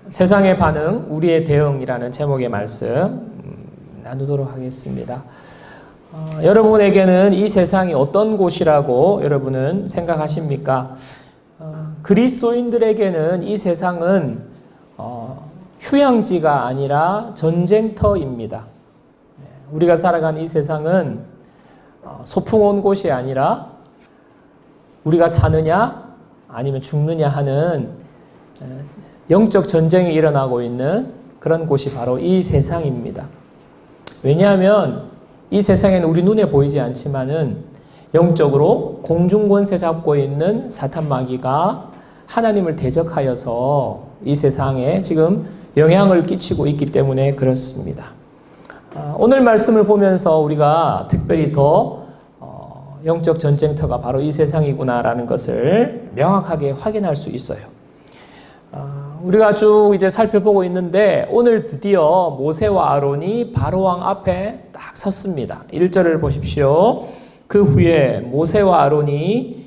세상의 반응, 우리의 대응이라는 제목의 말씀 나누도록 하겠습니다. 여러분에게는 이 세상이 어떤 곳이라고 여러분은 생각하십니까? 그리스도인들에게는 이 세상은 휴양지가 아니라 전쟁터입니다. 우리가 살아가는 이 세상은 소풍 온 곳이 아니라 우리가 사느냐 아니면 죽느냐 하는 영적 전쟁이 일어나고 있는 그런 곳이 바로 이 세상입니다. 왜냐하면 이 세상에는 우리 눈에 보이지 않지만은 영적으로 공중권세 잡고 있는 사탄 마귀가 하나님을 대적하여서 이 세상에 지금 영향을 끼치고 있기 때문에 그렇습니다. 오늘 말씀을 보면서 우리가 특별히 더 영적 전쟁터가 바로 이 세상이구나라는 것을 명확하게 확인할 수 있어요. 우리가 쭉 이제 살펴보고 있는데 오늘 드디어 모세와 아론이 바로왕 앞에 딱 섰습니다. 1절을 보십시오. 그 후에 모세와 아론이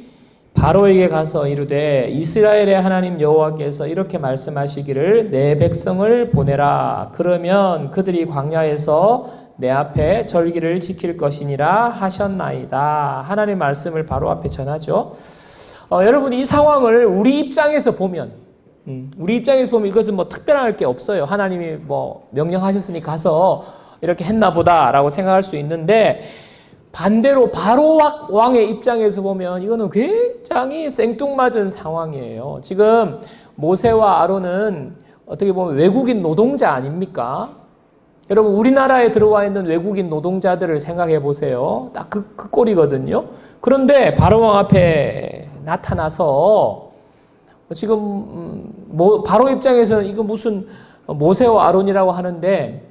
바로에게 가서 이르되 이스라엘의 하나님 여호와께서 이렇게 말씀하시기를 내 백성을 보내라. 그러면 그들이 광야에서 내 앞에 절기를 지킬 것이니라 하셨나이다. 하나님의 말씀을 바로 앞에 전하죠. 여러분 이 상황을 우리 입장에서 보면 이것은 뭐 특별할 게 없어요. 하나님이 뭐 명령하셨으니 가서 이렇게 했나 보다라고 생각할 수 있는데 반대로 바로 왕의 입장에서 보면 이거는 굉장히 생뚱맞은 상황이에요. 지금 모세와 아론은 어떻게 보면 외국인 노동자 아닙니까? 여러분 우리나라에 들어와 있는 외국인 노동자들을 생각해 보세요. 딱 그 꼴이거든요. 그런데 바로왕 앞에 나타나서 지금 바로 입장에서는 이거 무슨 모세와 아론이라고 하는데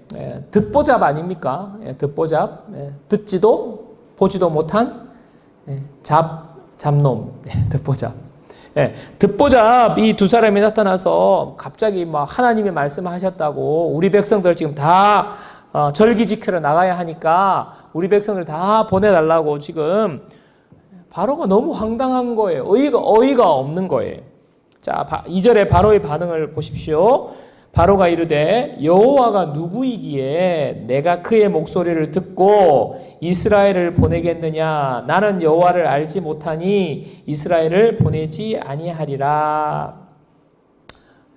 듣보잡 아닙니까? 듣보잡, 듣지도 보지도 못한 잡놈, 듣보잡. 듣보잡 이 두 사람이 나타나서 갑자기 막 하나님이 말씀하셨다고 우리 백성들 지금 다 절기 지키러 나가야 하니까 우리 백성들 다 보내달라고 지금 바로가 너무 황당한 거예요. 어이가 없는 거예요. 자, 2절에 바로의 반응을 보십시오. 바로가 이르되 여호와가 누구이기에 내가 그의 목소리를 듣고 이스라엘을 보내겠느냐? 나는 여호와를 알지 못하니 이스라엘을 보내지 아니하리라.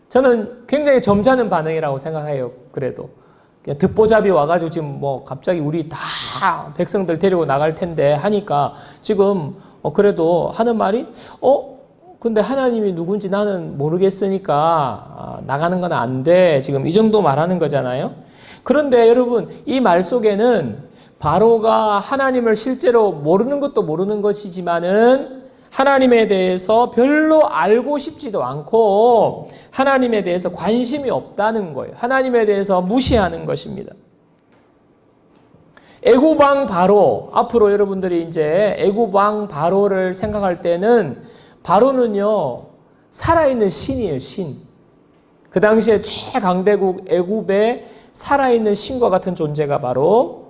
저는 굉장히 점잖은 반응이라고 생각해요. 그래도 듣보잡이 와가지고 지금 뭐 갑자기 우리 다 백성들 데리고 나갈 텐데 하니까 지금 그래도 하는 말이 근데 하나님이 누군지 나는 모르겠으니까 나가는 건 안 돼. 지금 이 정도 말하는 거잖아요. 그런데 여러분 이 말 속에는 바로가 하나님을 실제로 모르는 것도 모르는 것이지만은 하나님에 대해서 별로 알고 싶지도 않고 하나님에 대해서 관심이 없다는 거예요. 하나님에 대해서 무시하는 것입니다. 애굽왕 바로, 앞으로 여러분들이 이제 애굽왕 바로를 생각할 때는 바로는요, 살아있는 신이에요, 신. 그 당시에 최강대국 애굽의 살아있는 신과 같은 존재가 바로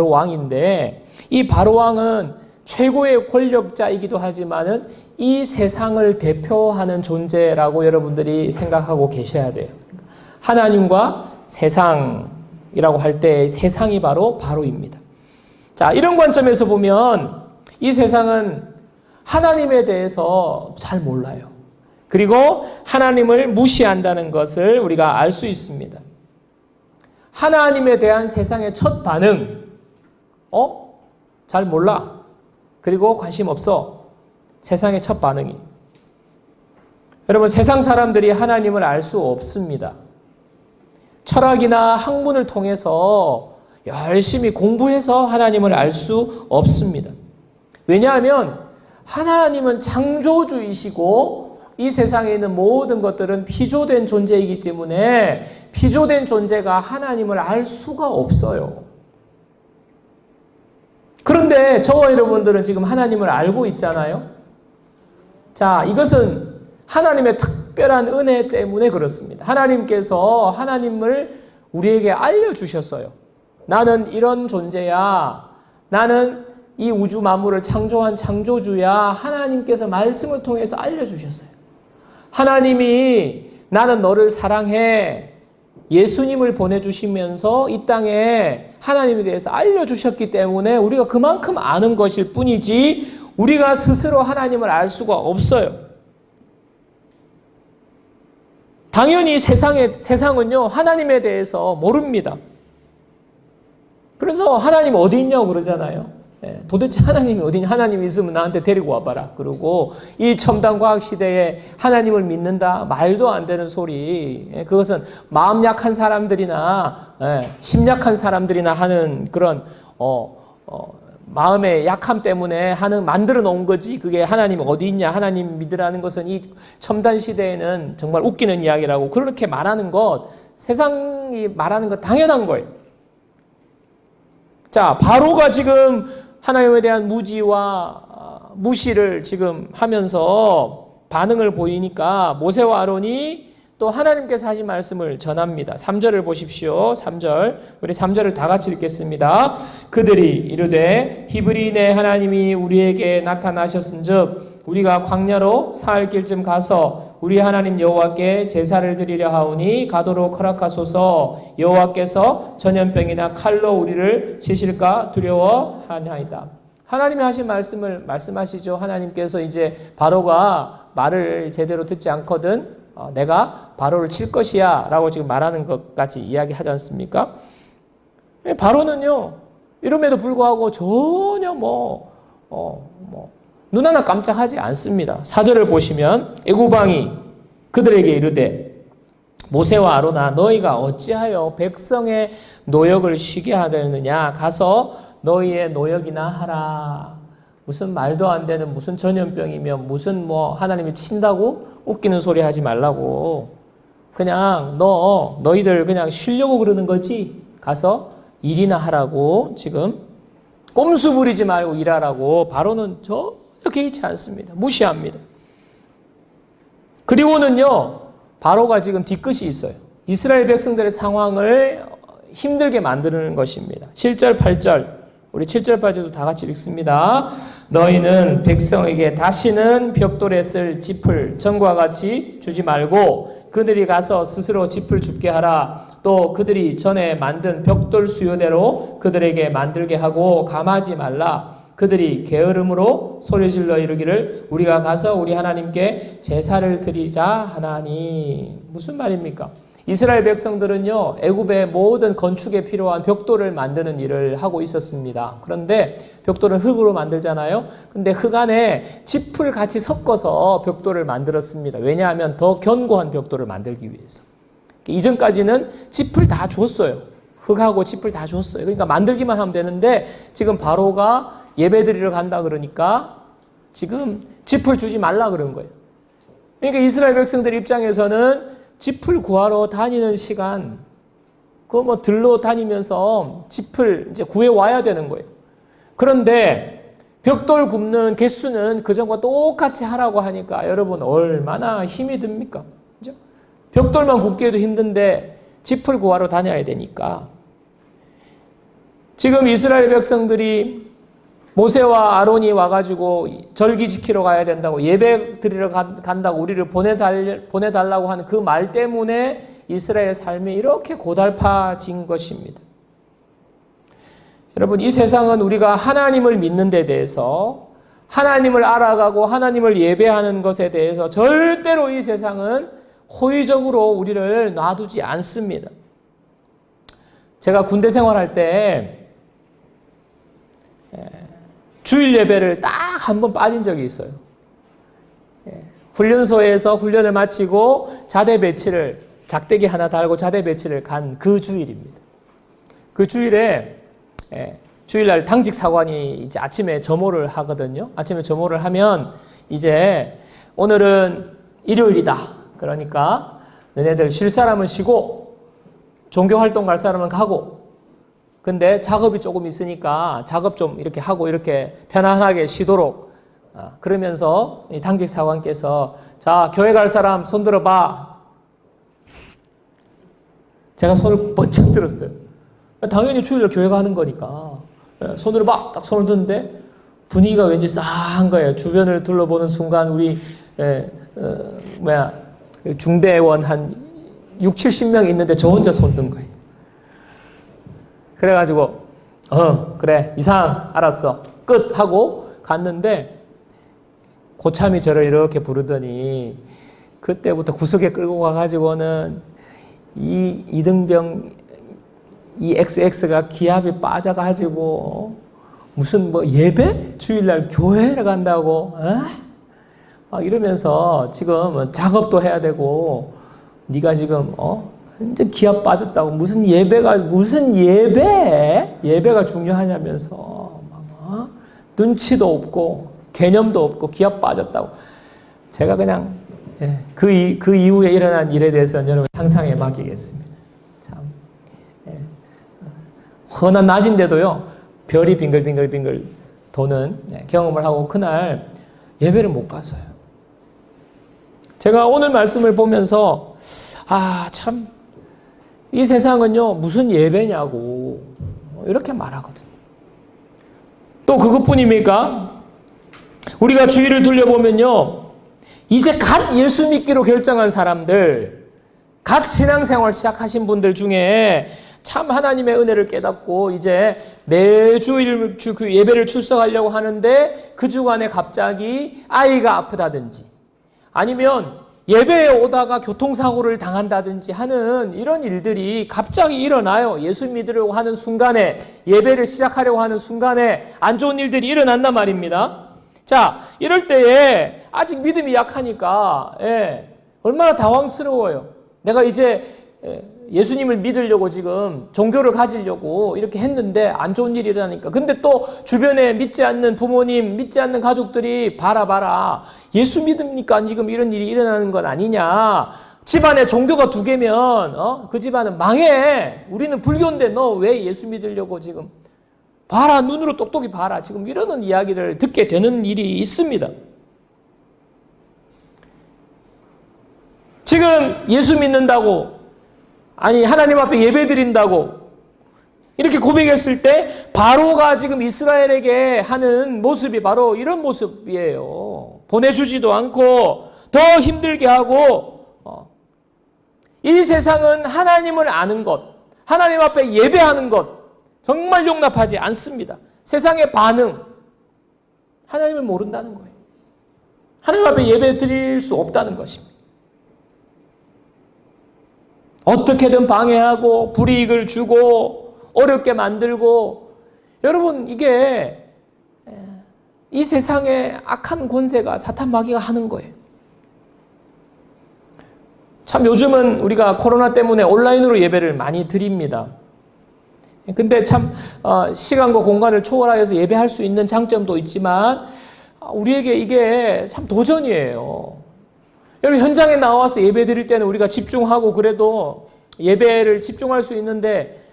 왕인데, 이 바로 왕은 최고의 권력자이기도 하지만은 이 세상을 대표하는 존재라고 여러분들이 생각하고 계셔야 돼요. 하나님과 세상이라고 할 때 세상이 바로입니다. 자, 이런 관점에서 보면 이 세상은 하나님에 대해서 잘 몰라요. 그리고 하나님을 무시한다는 것을 우리가 알 수 있습니다. 하나님에 대한 세상의 첫 반응, 잘 몰라. 그리고 관심 없어. 세상의 첫 반응이. 여러분, 세상 사람들이 하나님을 알 수 없습니다. 철학이나 학문을 통해서 열심히 공부해서 하나님을 알 수 없습니다. 왜냐하면 하나님은 창조주이시고 이 세상에 있는 모든 것들은 피조된 존재이기 때문에 피조된 존재가 하나님을 알 수가 없어요. 그런데 저와 여러분들은 지금 하나님을 알고 있잖아요. 자, 이것은 하나님의 특별한 은혜 때문에 그렇습니다. 하나님께서 하나님을 우리에게 알려주셨어요. 나는 이런 존재야. 나는 이 우주 만물을 창조한 창조주야. 하나님께서 말씀을 통해서 알려주셨어요. 하나님이 나는 너를 사랑해. 예수님을 보내주시면서 이 땅에 하나님에 대해서 알려주셨기 때문에 우리가 그만큼 아는 것일 뿐이지 우리가 스스로 하나님을 알 수가 없어요. 당연히 세상은요, 하나님에 대해서 모릅니다. 그래서 하나님 어디 있냐고 그러잖아요. 도대체 하나님이 어디냐? 하나님이 있으면 나한테 데리고 와봐라. 그리고 이 첨단 과학 시대에 하나님을 믿는다? 말도 안 되는 소리. 그것은 마음 약한 사람들이나 심 약한 사람들이나 하는 그런 마음의 약함 때문에 만들어 놓은 거지. 그게 하나님 어디 있냐? 하나님 믿으라는 것은 이 첨단 시대에는 정말 웃기는 이야기라고 그렇게 말하는 것, 세상이 말하는 것 당연한 거예요. 자, 바로가 지금 하나님에 대한 무지와 무시를 지금 하면서 반응을 보이니까 모세와 아론이 또 하나님께서 하신 말씀을 전합니다. 3절을 보십시오. 3절. 우리 3절을 다 같이 읽겠습니다. 그들이 이르되 히브리인의 하나님이 우리에게 나타나셨은즉 우리가 광야로 사흘 길쯤 가서 우리 하나님 여호와께 제사를 드리려 하오니 가도록 허락하소서. 여호와께서 전염병이나 칼로 우리를 치실까 두려워하나이다. 하나님이 하신 말씀을 말씀하시죠. 하나님께서 이제 바로가 말을 제대로 듣지 않거든 내가 바로를 칠 것이야 라고 지금 말하는 것까지 이야기하지 않습니까? 바로는요, 이름에도 불구하고 전혀 눈 하나 깜짝하지 않습니다. 4절을 보시면 애굽왕이 그들에게 이르되 모세와 아론아 너희가 어찌하여 백성의 노역을 쉬게 하려느냐? 가서 너희의 노역이나 하라. 무슨 말도 안 되는 무슨 전염병이며 무슨 하나님이 친다고 웃기는 소리 하지 말라고. 그냥 너희들 그냥 쉬려고 그러는 거지. 가서 일이나 하라고 지금 꼼수 부리지 말고 일하라고. 바로는 전혀 개의치 않습니다. 무시합니다. 그리고는요, 바로가 지금 뒤끝이 있어요. 이스라엘 백성들의 상황을 힘들게 만드는 것입니다. 7절, 8절. 우리 7절, 8절도 다 같이 읽습니다. 너희는 백성에게 다시는 벽돌에 쓸 짚을 전과 같이 주지 말고 그들이 가서 스스로 짚을 줍게 하라. 또 그들이 전에 만든 벽돌 수요대로 그들에게 만들게 하고 감하지 말라. 그들이 게으름으로 소리질러 이르기를 우리가 가서 우리 하나님께 제사를 드리자 하나니. 무슨 말입니까? 이스라엘 백성들은요, 애굽의 모든 건축에 필요한 벽돌을 만드는 일을 하고 있었습니다. 그런데 벽돌은 흙으로 만들잖아요. 근데 흙 안에 짚을 같이 섞어서 벽돌을 만들었습니다. 왜냐하면 더 견고한 벽돌을 만들기 위해서. 이전까지는 짚을 다 줬어요. 흙하고 짚을 다 줬어요. 그러니까 만들기만 하면 되는데 지금 바로가 예배드리러 간다 그러니까 지금 짚을 주지 말라 그런 거예요. 그러니까 이스라엘 백성들 입장에서는 짚을 구하러 다니는 시간, 들러 다니면서 짚을 이제 구해 와야 되는 거예요. 그런데 벽돌 굽는 개수는 그전과 똑같이 하라고 하니까 여러분 얼마나 힘이 듭니까? 그죠? 벽돌만 굽기에도 힘든데 짚을 구하러 다녀야 되니까. 지금 이스라엘 백성들이 모세와 아론이 와가지고 절기 지키러 가야 된다고 예배 드리러 간다고 우리를 보내달라고 하는 그 말 때문에 이스라엘의 삶이 이렇게 고달파진 것입니다. 여러분, 이 세상은 우리가 하나님을 믿는 데 대해서 하나님을 알아가고 하나님을 예배하는 것에 대해서 절대로 이 세상은 호의적으로 우리를 놔두지 않습니다. 제가 군대 생활할 때 주일 예배를 딱 한 번 빠진 적이 있어요. 훈련소에서 훈련을 마치고 자대 배치를 작대기 하나 달고 자대 배치를 간 그 주일입니다. 그 주일에 주일날 당직 사관이 이제 아침에 점호를 하거든요. 아침에 점호를 하면 이제 오늘은 일요일이다. 그러니까 너네들 쉴 사람은 쉬고 종교 활동 갈 사람은 가고. 근데 작업이 조금 있으니까 작업 좀 이렇게 하고 이렇게 편안하게 쉬도록 그러면서 이 당직 사관께서 자, 교회 갈 사람 손 들어봐. 제가 손을 번쩍 들었어요. 당연히 주일날 교회 가는 거니까 손으로 막 딱 손을 드는데 분위기가 왠지 싸한 거예요. 주변을 둘러보는 순간 우리 중대원 한 6, 70명 있는데 저 혼자 손든 거예요. 그래가지고 그래 이상 알았어 끝 하고 갔는데 고참이 저를 이렇게 부르더니 그때부터 구석에 끌고 가가지고는 이 이등병 이 XX가 기압이 빠져가지고 무슨 뭐 예배? 주일날 교회를 간다고 막 이러면서 지금 작업도 해야 되고 네가 지금 완전 기압 빠졌다고 무슨 예배가 중요하냐면서 눈치도 없고 개념도 없고 기압 빠졌다고. 제가 그냥 그 이후에 일어난 일에 대해서는 여러분 상상에 맡기겠습니다. 참 헌한 낮인데도요 별이 빙글빙글 도는 경험을 하고 그날 예배를 못 갔어요. 제가 오늘 말씀을 보면서 참 이 세상은요 무슨 예배냐고 이렇게 말하거든요. 또 그것뿐입니까? 우리가 주위를 둘러보면요 이제 갓 예수 믿기로 결정한 사람들, 갓 신앙생활 시작하신 분들 중에 참 하나님의 은혜를 깨닫고 이제 매주일 그 예배를 출석하려고 하는데 그 주간에 갑자기 아이가 아프다든지 아니면 예배에 오다가 교통사고를 당한다든지 하는 이런 일들이 갑자기 일어나요. 예수 믿으려고 하는 순간에, 예배를 시작하려고 하는 순간에 안 좋은 일들이 일어난단 말입니다. 자, 이럴 때에 아직 믿음이 약하니까 얼마나 당황스러워요. 내가 이제 예수님을 믿으려고 지금 종교를 가지려고 이렇게 했는데 안 좋은 일이 일어나니까. 근데 또 주변에 믿지 않는 부모님, 믿지 않는 가족들이 봐라. 예수 믿으니까 지금 이런 일이 일어나는 건 아니냐. 집안에 종교가 2개면 그 집안은 망해. 우리는 불교인데 너 왜 예수 믿으려고 지금. 봐라, 눈으로 똑똑히 봐라. 지금 이러는 이야기를 듣게 되는 일이 있습니다. 지금 예수 믿는다고 아니 하나님 앞에 예배 드린다고 이렇게 고백했을 때 바로가 지금 이스라엘에게 하는 모습이 바로 이런 모습이에요. 보내주지도 않고 더 힘들게 하고 이 세상은 하나님을 아는 것, 하나님 앞에 예배하는 것 정말 용납하지 않습니다. 세상의 반응, 하나님을 모른다는 거예요. 하나님 앞에 예배 드릴 수 없다는 것입니다. 어떻게든 방해하고 불이익을 주고 어렵게 만들고 여러분 이게 이 세상의 악한 권세가 사탄 마귀가 하는 거예요. 참 요즘은 우리가 코로나 때문에 온라인으로 예배를 많이 드립니다. 근데 참 시간과 공간을 초월하여서 예배할 수 있는 장점도 있지만 우리에게 이게 참 도전이에요. 여러분 현장에 나와서 예배 드릴 때는 우리가 집중하고 그래도 예배를 집중할 수 있는데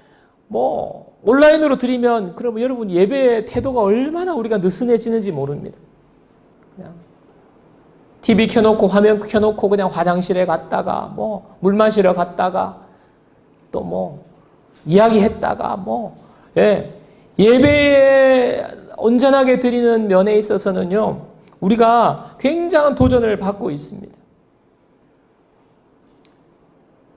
뭐 온라인으로 드리면 그러면 여러분 예배의 태도가 얼마나 우리가 느슨해지는지 모릅니다. 그냥 TV 켜놓고 화면 켜놓고 그냥 화장실에 갔다가 뭐 물 마시러 갔다가 또 뭐 이야기했다가 예배에 온전하게 드리는 면에 있어서는요 우리가 굉장한 도전을 받고 있습니다.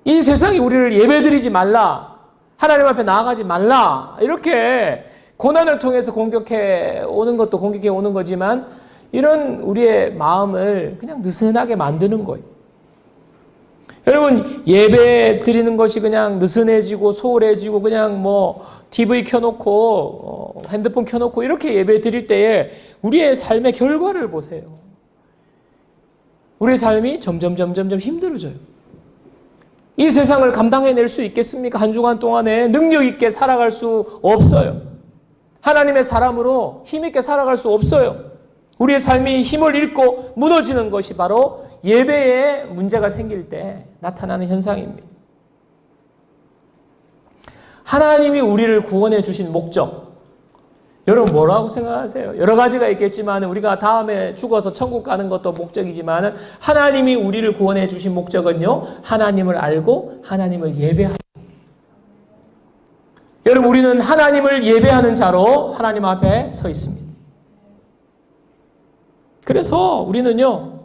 이 세상이 우리를 예배드리지 말라, 하나님 앞에 나아가지 말라 이렇게 고난을 통해서 공격해 오는 것도 공격해 오는 거지만 이런 우리의 마음을 그냥 느슨하게 만드는 거예요. 여러분 예배 드리는 것이 그냥 느슨해지고 소홀해지고 그냥 뭐 TV 켜놓고 핸드폰 켜놓고 이렇게 예배 드릴 때에 우리의 삶의 결과를 보세요. 우리의 삶이 점점 힘들어져요. 이 세상을 감당해낼 수 있겠습니까? 한 주간 동안에 능력 있게 살아갈 수 없어요. 하나님의 사람으로 힘 있게 살아갈 수 없어요. 우리의 삶이 힘을 잃고 무너지는 것이 바로 예배에 문제가 생길 때 나타나는 현상입니다. 하나님이 우리를 구원해 주신 목적, 여러분 뭐라고 생각하세요? 여러 가지가 있겠지만 우리가 다음에 죽어서 천국 가는 것도 목적이지만 하나님이 우리를 구원해 주신 목적은요 하나님을 알고 하나님을 예배하는 거예요. 여러분 우리는 하나님을 예배하는 자로 하나님 앞에 서 있습니다. 우리는요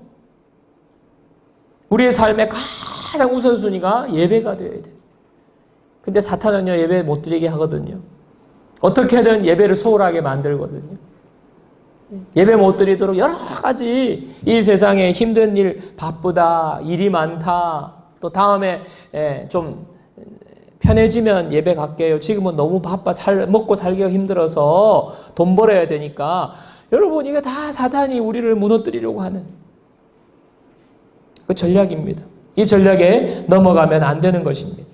우리의 삶의 가장 우선순위가 예배가 되어야 돼요. 근데 사탄은요, 예배 못 드리게 하거든요. 어떻게든 예배를 소홀하게 만들거든요. 예배 못 드리도록 여러 가지 이 세상에 힘든 일, 바쁘다, 일이 많다, 또 다음에 좀 편해지면 예배 갈게요. 지금은 너무 바빠 먹고 살기가 힘들어서 돈 벌어야 되니까. 여러분, 이게 다 사탄이 우리를 무너뜨리려고 하는 그 전략입니다. 이 전략에 넘어가면 안 되는 것입니다.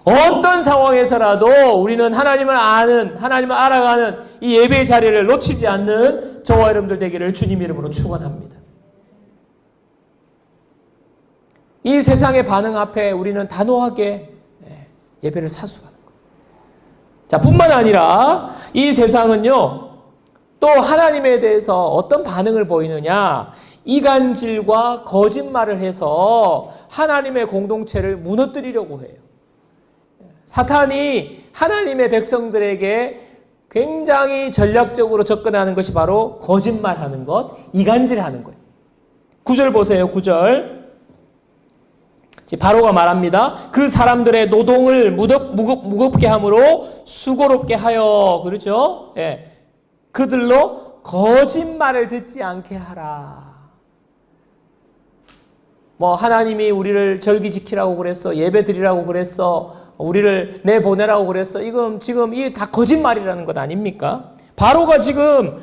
어떤 상황에서라도 우리는 하나님을 아는, 하나님을 알아가는 이 예배의 자리를 놓치지 않는 저와 여러분들 되기를 주님 이름으로 축원합니다. 이 세상의 반응 앞에 우리는 단호하게 예배를 사수하는 거예요. 자, 뿐만 아니라 이 세상은요, 또 하나님에 대해서 어떤 반응을 보이느냐, 이간질과 거짓말을 해서 하나님의 공동체를 무너뜨리려고 해요. 사탄이 하나님의 백성들에게 굉장히 전략적으로 접근하는 것이 바로 거짓말하는 것, 이간질하는 거예요. 9절 보세요. 9절. 바로가 말합니다. 그 사람들의 노동을 무겁게 함으로 수고롭게 하여, 그렇죠? 예. 그들로 거짓말을 듣지 않게 하라. 뭐 하나님이 우리를 절기 지키라고 그랬어, 예배 드리라고 그랬어, 우리를 내보내라고 그랬어. 이건 지금 이게 다 거짓말이라는 것 아닙니까? 바로가 지금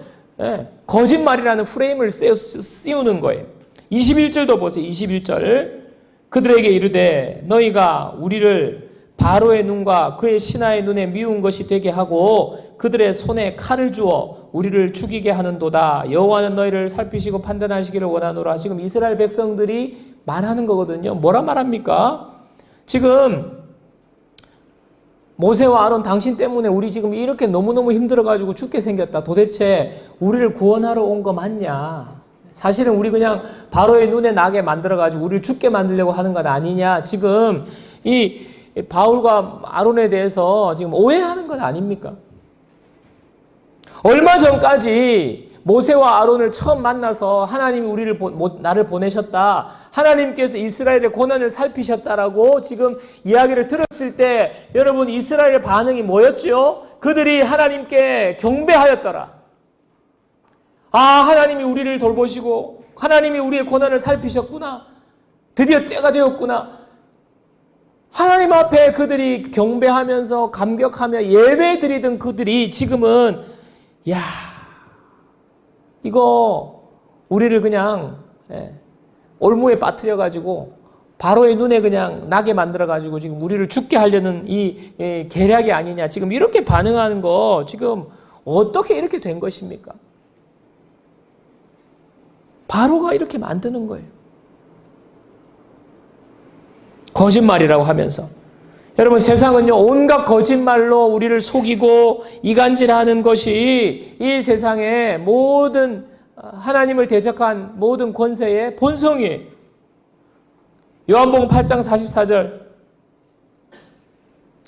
거짓말이라는 프레임을 씌우는 거예요. 21절도 보세요. 21절. 그들에게 이르되 너희가 우리를 바로의 눈과 그의 신하의 눈에 미운 것이 되게 하고 그들의 손에 칼을 주어 우리를 죽이게 하는도다. 여호와는 너희를 살피시고 판단하시기를 원하노라. 지금 이스라엘 백성들이 말하는 거거든요. 뭐라 말합니까? 지금 모세와 아론, 당신 때문에 우리 지금 이렇게 너무너무 힘들어가지고 죽게 생겼다. 도대체 우리를 구원하러 온 거 맞냐? 사실은 우리 그냥 바로의 눈에 나게 만들어가지고 우리를 죽게 만들려고 하는 것 아니냐? 지금 이 바울과 아론에 대해서 지금 오해하는 것 아닙니까? 얼마 전까지 모세와 아론을 처음 만나서 하나님이 나를 보내셨다. 하나님께서 이스라엘의 고난을 살피셨다라고 지금 이야기를 들었을 때 여러분 이스라엘의 반응이 뭐였죠? 그들이 하나님께 경배하였더라. 아, 하나님이 우리를 돌보시고 하나님이 우리의 고난을 살피셨구나. 드디어 때가 되었구나. 하나님 앞에 그들이 경배하면서 감격하며 예배 드리던 그들이 지금은 야, 이거 우리를 그냥 올무에 빠뜨려가지고 바로의 눈에 그냥 나게 만들어가지고 지금 우리를 죽게 하려는 이 계략이 아니냐. 지금 이렇게 반응하는 거 지금 어떻게 이렇게 된 것입니까? 바로가 이렇게 만드는 거예요. 거짓말이라고 하면서. 여러분 세상은요 온갖 거짓말로 우리를 속이고 이간질하는 것이 이 세상의 모든 하나님을 대적한 모든 권세의 본성이에요. 요한복음 8장 44절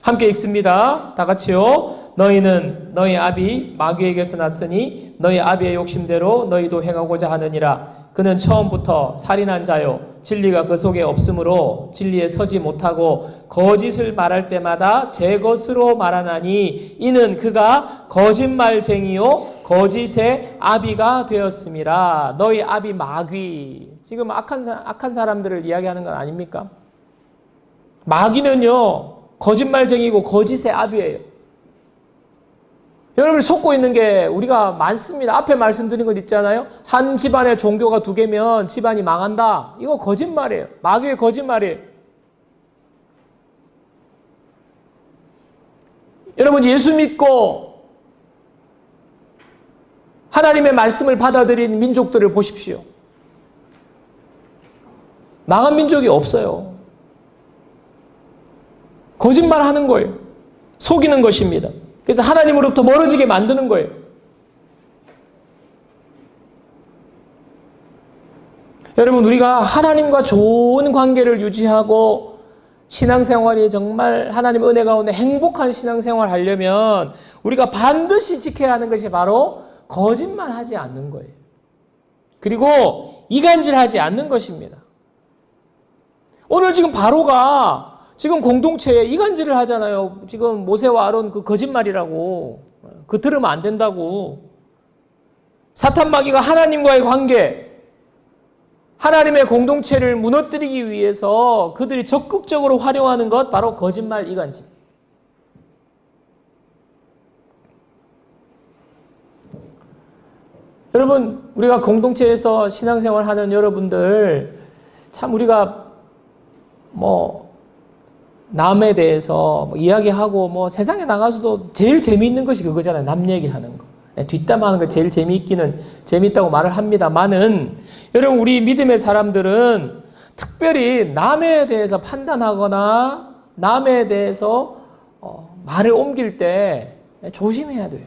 함께 읽습니다. 다 같이요. 너희는 너희 아비 마귀에게서 났으니 너희 아비의 욕심대로 너희도 행하고자 하느니라. 그는 처음부터 살인한 자요 진리가 그 속에 없으므로 진리에 서지 못하고 거짓을 말할 때마다 제 것으로 말하나니 이는 그가 거짓말쟁이요 거짓의 아비가 되었음이라. 너희 아비 마귀. 지금 악한 사람들을 이야기하는 건 아닙니까? 마귀는요 거짓말쟁이고 거짓의 아비예요. 여러분을 속고 있는 게 우리가 많습니다. 앞에 말씀드린 것 있잖아요. 한 집안의 종교가 2개면 집안이 망한다. 이거 거짓말이에요. 마귀의 거짓말이에요. 여러분 예수 믿고 하나님의 말씀을 받아들인 민족들을 보십시오. 망한 민족이 없어요. 거짓말하는 거예요. 속이는 것입니다. 그래서 하나님으로부터 멀어지게 만드는 거예요. 여러분 우리가 하나님과 좋은 관계를 유지하고 신앙생활이 정말 하나님의 은혜 가운데 행복한 신앙생활을 하려면 우리가 반드시 지켜야 하는 것이 바로 거짓말하지 않는 거예요. 그리고 이간질하지 않는 것입니다. 오늘 지금 바로가 지금 공동체에 이간질을 하잖아요. 지금 모세와 아론 그 거짓말이라고. 그 들으면 안 된다고. 사탄 마귀가 하나님과의 관계, 하나님의 공동체를 무너뜨리기 위해서 그들이 적극적으로 활용하는 것 바로 거짓말 이간질. 여러분, 우리가 공동체에서 신앙생활 하는 여러분들, 참 우리가 남에 대해서 이야기하고 세상에 나가서도 제일 재미있는 것이 그거잖아요. 남 얘기하는 거. 뒷담화하는 거 제일 재미있다고 말을 합니다만은, 여러분, 우리 믿음의 사람들은 특별히 남에 대해서 판단하거나 남에 대해서 말을 옮길 때 조심해야 돼요.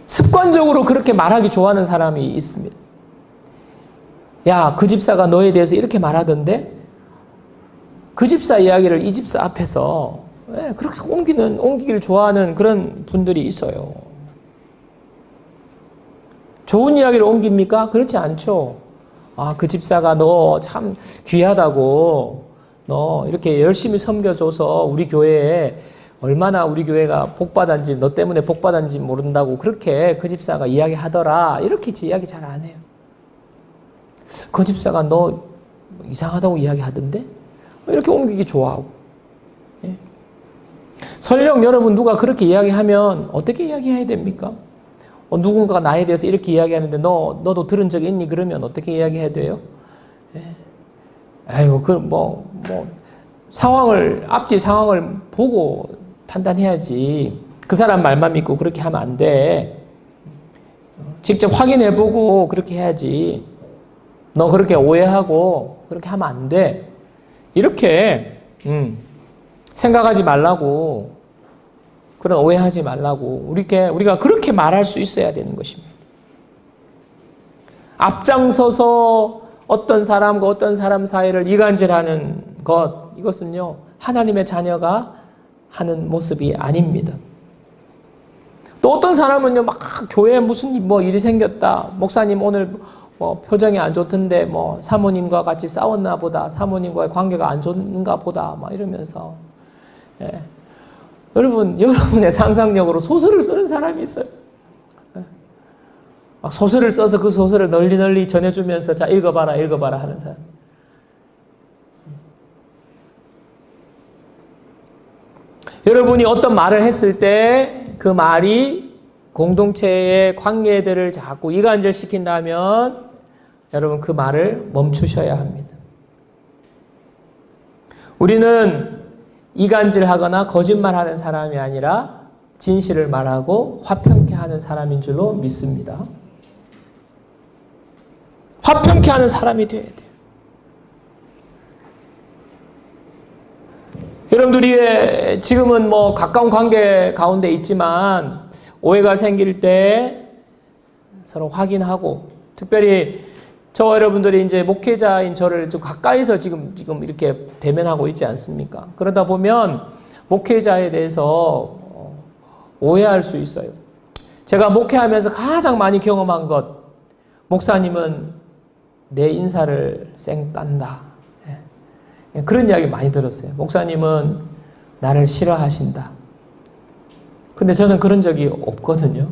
습관적으로 그렇게 말하기 좋아하는 사람이 있습니다. 야, 그 집사가 너에 대해서 이렇게 말하던데? 그 집사 이야기를 이 집사 앞에서 그렇게 옮기기를 좋아하는 그런 분들이 있어요. 좋은 이야기를 옮깁니까? 그렇지 않죠. 아, 그 집사가 너 참 귀하다고, 너 이렇게 열심히 섬겨줘서 우리 교회에 얼마나 우리 교회가 복받았는지, 너 때문에 복받았는지 모른다고 그렇게 그 집사가 이야기하더라. 이렇게 이야기 잘 안 해요. 그 집사가 너 이상하다고 이야기하던데? 이렇게 옮기기 좋아하고. 예. 설령 여러분 누가 그렇게 이야기하면 어떻게 이야기해야 됩니까? 누군가가 나에 대해서 이렇게 이야기하는데 너도 들은 적 있니? 그러면 어떻게 이야기해야 돼요? 예. 아이고, 앞뒤 상황을 보고 판단해야지. 그 사람 말만 믿고 그렇게 하면 안 돼. 직접 확인해보고 그렇게 해야지. 너 그렇게 오해하고 그렇게 하면 안 돼. 이렇게 생각하지 말라고, 그런 오해하지 말라고 우리가 그렇게 말할 수 있어야 되는 것입니다. 앞장서서 어떤 사람과 어떤 사람 사이를 이간질하는 것, 이것은요 하나님의 자녀가 하는 모습이 아닙니다. 또 어떤 사람은요 막 교회에 무슨 일이 생겼다, 목사님 오늘 표정이 안 좋던데 사모님과 같이 싸웠나 보다, 사모님과의 관계가 안 좋은가 보다 이러면서, 예. 여러분의 상상력으로 소설을 쓰는 사람이 있어요. 예. 막 소설을 써서 그 소설을 널리 전해주면서 자 읽어봐라 하는 사람. 여러분이 어떤 말을 했을 때 그 말이 공동체의 관계들을 자꾸 이간질시킨다면 여러분 그 말을 멈추셔야 합니다. 우리는 이간질하거나 거짓말하는 사람이 아니라 진실을 말하고 화평케 하는 사람인 줄로 믿습니다. 화평케 하는 사람이 되어야 돼요. 여러분들이 지금은 가까운 관계 가운데 있지만 오해가 생길 때 서로 확인하고, 특별히 저와 여러분들이 이제 목회자인 저를 좀 가까이서 지금 이렇게 대면하고 있지 않습니까? 그러다 보면 목회자에 대해서 오해할 수 있어요. 제가 목회하면서 가장 많이 경험한 것, 목사님은 내 인사를 쌩 깐다. 그런 이야기 많이 들었어요. 목사님은 나를 싫어하신다. 근데 저는 그런 적이 없거든요.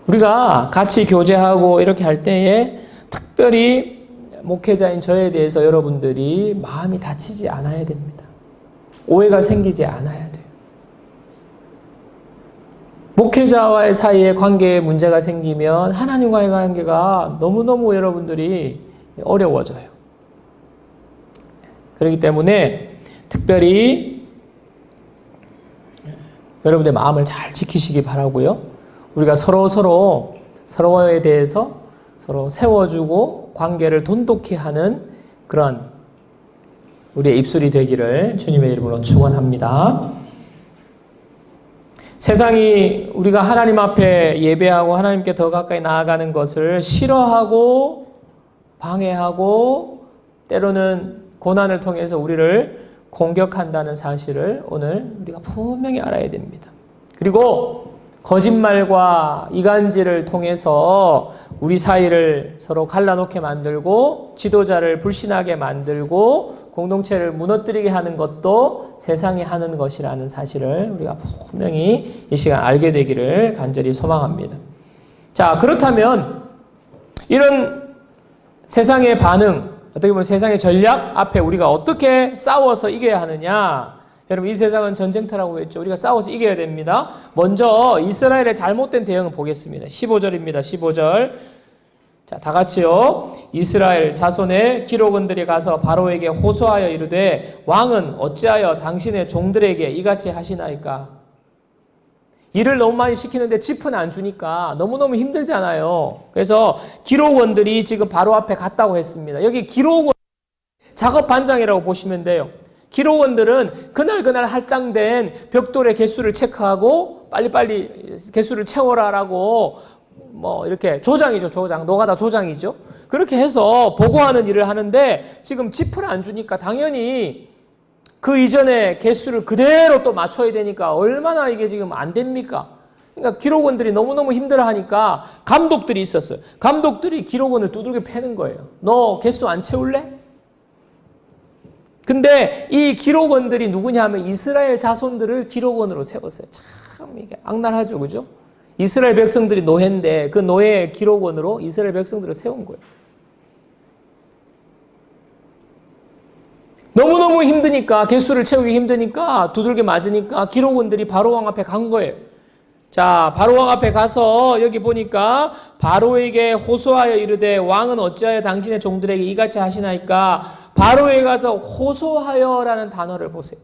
우리가 같이 교제하고 이렇게 할 때에 특별히 목회자인 저에 대해서 여러분들이 마음이 다치지 않아야 됩니다. 오해가 생기지 않아야 돼요. 목회자와의 사이에 관계에 문제가 생기면 하나님과의 관계가 너무너무 여러분들이 어려워져요. 그렇기 때문에 특별히 여러분의 마음을 잘 지키시기 바라고요. 우리가 서로에 대해서 서로 세워주고 관계를 돈독히 하는 그런 우리의 입술이 되기를 주님의 이름으로 축원합니다. 세상이 우리가 하나님 앞에 예배하고 하나님께 더 가까이 나아가는 것을 싫어하고 방해하고 때로는 고난을 통해서 우리를 공격한다는 사실을 오늘 우리가 분명히 알아야 됩니다. 그리고 거짓말과 이간질을 통해서 우리 사이를 서로 갈라놓게 만들고 지도자를 불신하게 만들고 공동체를 무너뜨리게 하는 것도 세상이 하는 것이라는 사실을 우리가 분명히 이 시간 알게 되기를 간절히 소망합니다. 자, 그렇다면 이런 세상의 반응, 어떻게 보면 세상의 전략 앞에 우리가 어떻게 싸워서 이겨야 하느냐? 여러분, 이 세상은 전쟁터라고 했죠. 우리가 싸워서 이겨야 됩니다. 먼저 이스라엘의 잘못된 대응을 보겠습니다. 15절입니다. 15절. 자, 다 같이요. 이스라엘 자손의 기록원들이 가서 바로에게 호소하여 이르되 왕은 어찌하여 당신의 종들에게 이같이 하시나이까? 일을 너무 많이 시키는데 짚은 안 주니까 너무너무 힘들잖아요. 그래서 기록원들이 지금 바로 앞에 갔다고 했습니다. 여기 기록원 작업 반장이라고 보시면 돼요. 기록원들은 그날 할당된 벽돌의 개수를 체크하고 빨리빨리 개수를 채워라라고 뭐 이렇게 조장이죠. 조장. 노가다 조장이죠. 그렇게 해서 보고하는 일을 하는데 지금 짚을 안 주니까 당연히 그 이전에 개수를 그대로 또 맞춰야 되니까 얼마나 이게 지금 안 됩니까? 그러니까 기록원들이 너무너무 힘들어하니까 감독들이 있었어요. 감독들이 기록원을 두들겨 패는 거예요. 너 개수 안 채울래? 근데 이 기록원들이 누구냐 하면 이스라엘 자손들을 기록원으로 세웠어요. 참 이게 악랄하죠. 그죠? 이스라엘 백성들이 노예인데 그 노예 기록원으로 이스라엘 백성들을 세운 거예요. 너무너무 힘드니까 개수를 채우기 힘드니까 두들겨 맞으니까 기록원들이 바로왕 앞에 간 거예요. 자, 바로왕 앞에 가서 여기 보니까 바로에게 호소하여 이르되 왕은 어찌하여 당신의 종들에게 이같이 하시나이까? 바로에 가서 호소하여라는 단어를 보세요.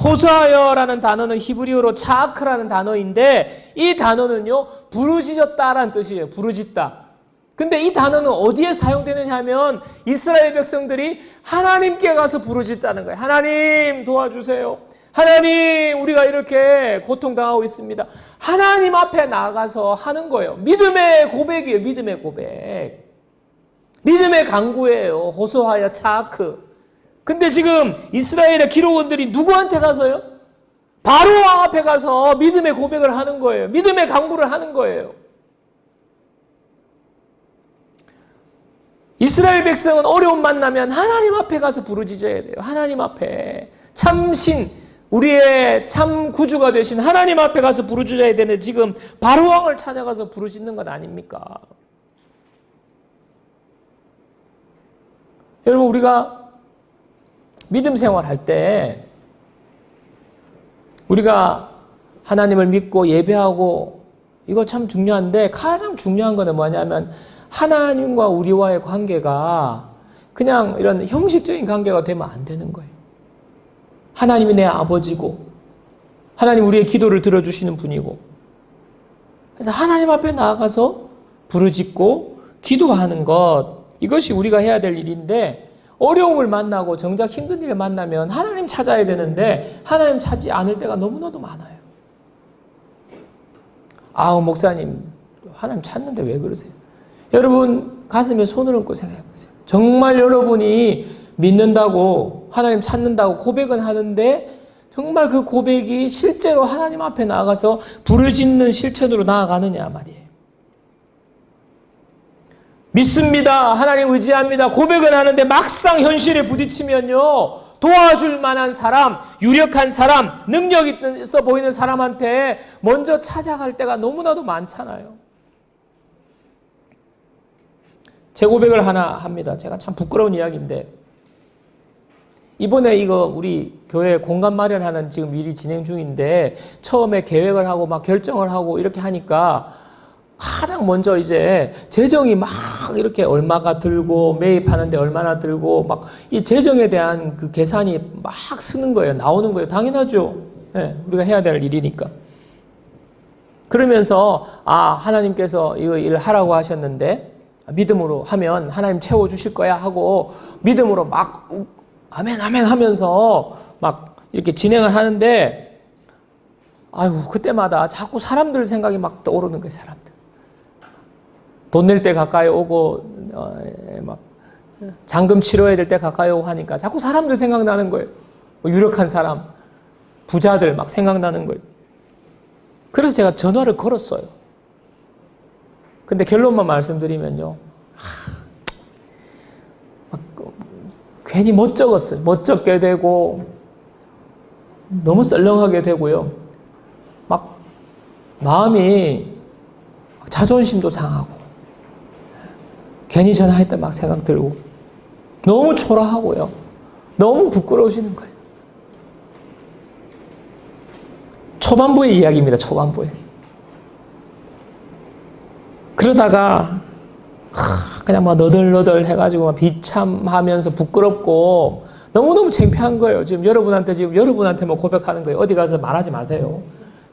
호소하여라는 단어는 히브리어로 차크라는 단어인데 이 단어는요 부르짖었다라는 뜻이에요. 부르짖다. 근데 이 단어는 어디에 사용되느냐 하면 이스라엘 백성들이 하나님께 가서 부르짖다는 거예요. 하나님 도와주세요. 하나님 우리가 이렇게 고통당하고 있습니다. 하나님 앞에 나가서 하는 거예요. 믿음의 고백이에요. 믿음의 고백. 믿음의 간구예요. 호소하여 차크. 근데 지금 이스라엘의 기록원들이 누구한테 가서요? 바로왕 앞에 가서 믿음의 고백을 하는 거예요. 믿음의 간구를 하는 거예요. 이스라엘 백성은 어려움 만나면 하나님 앞에 가서 부르짖어야 돼요. 하나님 앞에 참신 우리의 참 구주가 되신 하나님 앞에 가서 부르짖어야 되는데 지금 바로왕을 찾아가서 부르짖는 것 아닙니까? 여러분 우리가 믿음 생활할 때 우리가 하나님을 믿고 예배하고 이거 참 중요한데 가장 중요한 거는 뭐냐면 하나님과 우리와의 관계가 그냥 이런 형식적인 관계가 되면 안 되는 거예요. 하나님이 내 아버지고 하나님 우리의 기도를 들어주시는 분이고 그래서 하나님 앞에 나아가서 부르짖고 기도하는 것 이것이 우리가 해야 될 일인데 어려움을 만나고 정작 힘든 일을 만나면 하나님 찾아야 되는데 하나님 찾지 않을 때가 너무나도 많아요. 아우 목사님 하나님 찾는데 왜 그러세요? 여러분 가슴에 손을 얹고 생각해 보세요. 정말 여러분이 믿는다고 하나님 찾는다고 고백은 하는데 정말 그 고백이 실제로 하나님 앞에 나아가서 부르짖는 실천으로 나아가느냐 말이에요. 믿습니다. 하나님 의지합니다. 고백은 하는데 막상 현실에 부딪히면요. 도와줄 만한 사람, 유력한 사람, 능력 있어 보이는 사람한테 먼저 찾아갈 때가 너무나도 많잖아요. 제 고백을 하나 합니다. 제가 참 부끄러운 이야기인데 이번에 이거 우리 교회 공간 마련하는 지금 일이 진행 중인데 처음에 계획을 하고 막 결정을 하고 이렇게 하니까 가장 먼저 이제 재정이 막 이렇게 얼마가 들고 매입하는데 얼마나 들고 막 이 재정에 대한 그 계산이 막 쓰는 거예요. 나오는 거예요. 당연하죠. 네, 우리가 해야 될 일이니까. 그러면서 하나님께서 이거 일을 하라고 하셨는데 믿음으로 하면 하나님 채워주실 거야 하고 믿음으로 막 아멘 아멘 하면서 막 이렇게 진행을 하는데 그때마다 자꾸 사람들 생각이 막 떠오르는 거예요. 사람들. 돈 낼 때 가까이 오고 막 잔금 치러야 될 때 가까이 오고 하니까 자꾸 사람들 생각나는 거예요. 유력한 사람, 부자들 막 생각나는 거예요. 그래서 제가 전화를 걸었어요. 근데 결론만 말씀드리면요. 괜히 멋쩍었어요. 멋쩍게 되고 너무 썰렁하게 되고요. 막 마음이 자존심도 상하고 괜히 전화했다 막 생각 들고 너무 초라하고요. 너무 부끄러우시는 거예요. 초반부의 이야기입니다. 초반부에. 그러다가 그냥 막 너덜너덜 해가지고 막 비참하면서 부끄럽고 너무너무 창피한 거예요. 지금 여러분한테 뭐 고백하는 거예요. 어디 가서 말하지 마세요.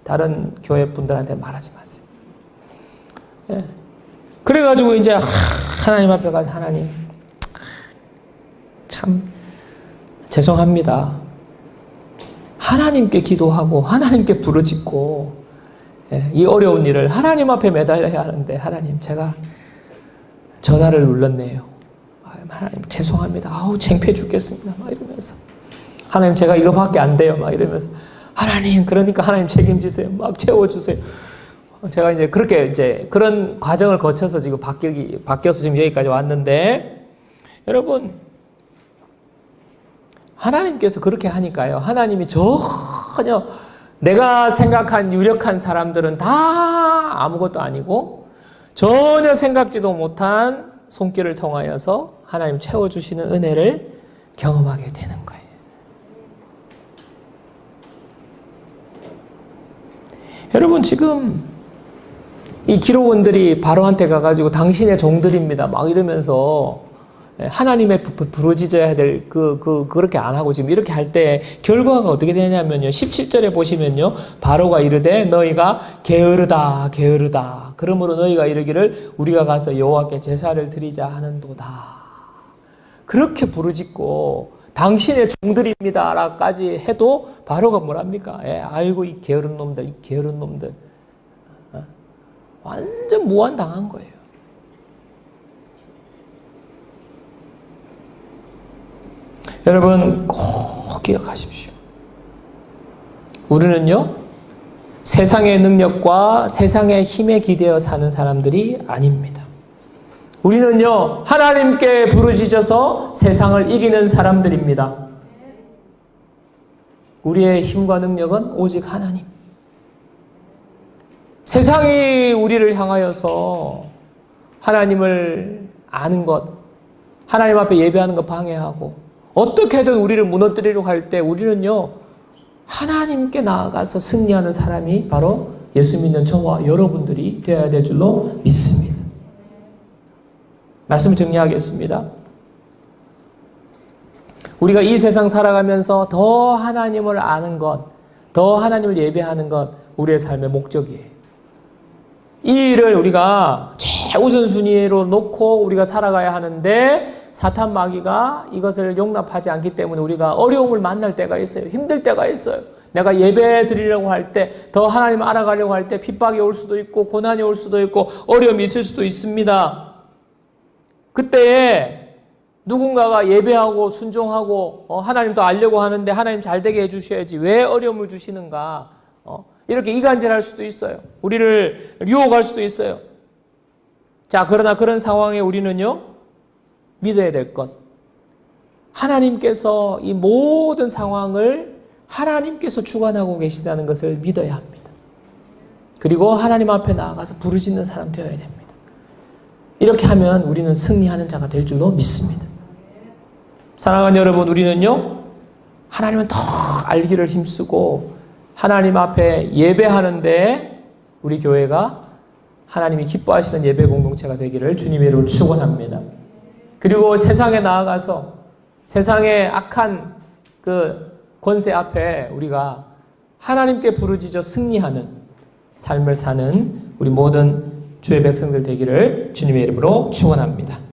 다른 교회 분들한테 말하지 마세요. 예. 그래가지고 이제 하나님 앞에 가서 하나님 참 죄송합니다. 하나님께 기도하고 하나님께 부르짖고 이 어려운 일을 하나님 앞에 매달려야 하는데 하나님 제가 전화를 눌렀네요. 하나님 죄송합니다. 아우 창피해 죽겠습니다. 막 이러면서 하나님 제가 이거밖에 안 돼요. 막 이러면서 하나님 그러니까 하나님 책임지세요. 막 채워주세요. 제가 이제 그렇게 이제 그런 과정을 거쳐서 지금 바뀌어서 지금 여기까지 왔는데 여러분 하나님께서 그렇게 하니까요. 하나님이 전혀 내가 생각한 유력한 사람들은 다 아무것도 아니고 전혀 생각지도 못한 손길을 통하여서 하나님 채워주시는 은혜를 경험하게 되는 거예요. 여러분 지금 이 기록원들이 바로한테 가가지고 당신의 종들입니다 막 이러면서 하나님의 부르짖어야 될 그렇게 안 하고 지금 이렇게 할 때 결과가 어떻게 되냐면요. 17절에 보시면요. 바로가 이르되 너희가 게으르다 게으르다. 그러므로 너희가 이르기를 우리가 가서 여호와께 제사를 드리자 하는도다. 그렇게 부르짖고 당신의 종들입니다라까지 해도 바로가 뭐랍니까? 아이고 이 게으른 놈들, 이 게으른 놈들. 완전 무한당한 거예요. 여러분 꼭 기억하십시오. 우리는요. 세상의 능력과 세상의 힘에 기대어 사는 사람들이 아닙니다. 우리는요. 하나님께 부르짖어서 세상을 이기는 사람들입니다. 우리의 힘과 능력은 오직 하나님. 세상이 우리를 향하여서 하나님을 아는 것, 하나님 앞에 예배하는 것 방해하고 어떻게든 우리를 무너뜨리려고 할 때 우리는요. 하나님께 나아가서 승리하는 사람이 바로 예수 믿는 저와 여러분들이 되어야 될 줄로 믿습니다. 말씀을 정리하겠습니다. 우리가 이 세상 살아가면서 더 하나님을 아는 것, 더 하나님을 예배하는 것 우리의 삶의 목적이에요. 이 일을 우리가 최우선순위로 놓고 우리가 살아가야 하는데 사탄 마귀가 이것을 용납하지 않기 때문에 우리가 어려움을 만날 때가 있어요. 힘들 때가 있어요. 내가 예배 드리려고 할 때, 더 하나님 알아가려고 할 때 핍박이 올 수도 있고 고난이 올 수도 있고 어려움이 있을 수도 있습니다. 그때에 누군가가 예배하고 순종하고 하나님도 알려고 하는데 하나님 잘되게 해주셔야지 왜 어려움을 주시는가 이렇게 이간질할 수도 있어요. 우리를 유혹할 수도 있어요. 자, 그러나 그런 상황에 우리는요 믿어야 될 것, 하나님께서 이 모든 상황을 하나님께서 주관하고 계시다는 것을 믿어야 합니다. 그리고 하나님 앞에 나아가서 부르짖는 사람 되어야 됩니다. 이렇게 하면 우리는 승리하는 자가 될 줄로 믿습니다. 사랑하는 여러분, 우리는요 하나님은 더 알기를 힘쓰고 하나님 앞에 예배하는데 우리 교회가 하나님이 기뻐하시는 예배 공동체가 되기를 주님의 이름으로 축원합니다. 그리고 세상에 나아가서 세상의 악한 그 권세 앞에 우리가 하나님께 부르짖어 승리하는 삶을 사는 우리 모든 주의 백성들 되기를 주님의 이름으로 축원합니다.